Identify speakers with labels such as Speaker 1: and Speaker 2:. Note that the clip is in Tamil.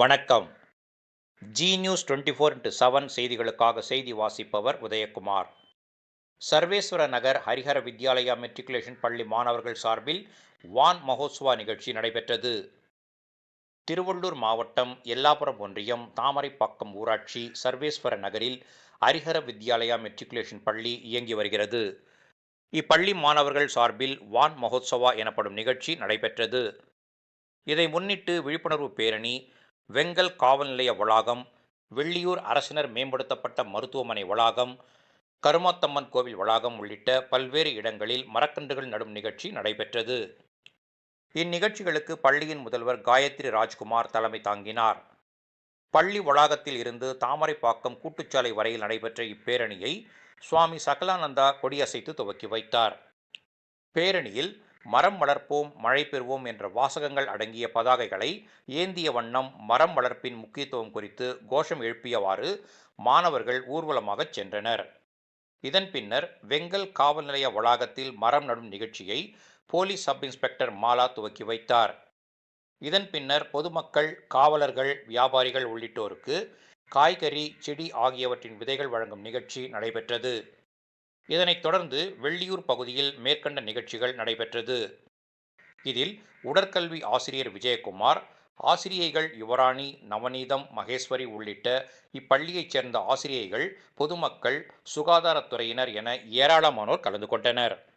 Speaker 1: வணக்கம். ஜி நியூஸ் 24x7 செய்திகளுக்காக செய்தி வாசிப்பவர் உதயகுமார். சர்வேஸ்வர நகர் ஹரிஹர வித்யாலயா மெட்ரிகுலேஷன் பள்ளி மாணவர்கள் சார்பில் வான் மகோத்சவா நிகழ்ச்சி நடைபெற்றது. திருவள்ளூர் மாவட்டம் எல்லாபுரம் ஒன்றியம் தாமரைப்பாக்கம் ஊராட்சி சர்வேஸ்வர நகரில் ஹரிஹர வித்யாலயா மெட்ரிகுலேஷன் பள்ளி இயங்கி வருகிறது. இப்பள்ளி மாணவர்கள் சார்பில் வான் மகோத்சவா எனப்படும் நிகழ்ச்சி நடைபெற்றது. இதை முன்னிட்டு விழிப்புணர்வு பேரணி வெங்கல் காவல் நிலைய வளாகம், வெள்ளியூர் அரசினர் மேம்படுத்தப்பட்ட மருத்துவமனை வளாகம், கருமாத்தம்மன் கோவில் வளாகம் உள்ளிட்ட பல்வேறு இடங்களில் மரக்கன்றுகள் நடும் நிகழ்ச்சி நடைபெற்றது. இந்நிகழ்ச்சிகளுக்கு பள்ளியின் முதல்வர் காயத்ரி ராஜ்குமார் தலைமை தாங்கினார். பள்ளி வளாகத்தில் இருந்து தாமரைப்பாக்கம் கூட்டுச்சாலை வரையில் நடைபெற்ற இப்பேரணியை சுவாமி சகலானந்தா கொடியசைத்து துவக்கி வைத்தார். பேரணியில் மரம் வளர்ப்போம் மழை பெறுவோம் என்ற வாசகங்கள் அடங்கிய பதாகைகளை ஏந்திய வண்ணம் மரம் வளர்ப்பின் முக்கியத்துவம் குறித்து கோஷம் எழுப்பியவாறு மாணவர்கள் ஊர்வலமாக சென்றனர். இதன் பின்னர் வெங்கல் காவல் நிலைய வளாகத்தில் மரம் நடும் நிகழ்ச்சியை போலீஸ் சப் இன்ஸ்பெக்டர் மாலா துவக்கி வைத்தார். இதன் பின்னர் பொதுமக்கள், காவலர்கள், வியாபாரிகள் உள்ளிட்டோருக்கு காய்கறி, செடி ஆகியவற்றின் விதைகள் வழங்கும் நிகழ்ச்சி நடைபெற்றது. இதனைத் தொடர்ந்து வெள்ளியூர் பகுதியில் மேற்கண்ட நிகழ்ச்சிகள் நடைபெற்றது. இதில் உடற்கல்வி ஆசிரியர் விஜயகுமார், ஆசிரியைகள் யுவராணி, நவநீதம், மகேஸ்வரி உள்ளிட்ட இப்பள்ளியைச் சேர்ந்த ஆசிரியைகள், பொதுமக்கள், சுகாதாரத்துறையினர் என ஏராளமானோர் கலந்து கொண்டனர்.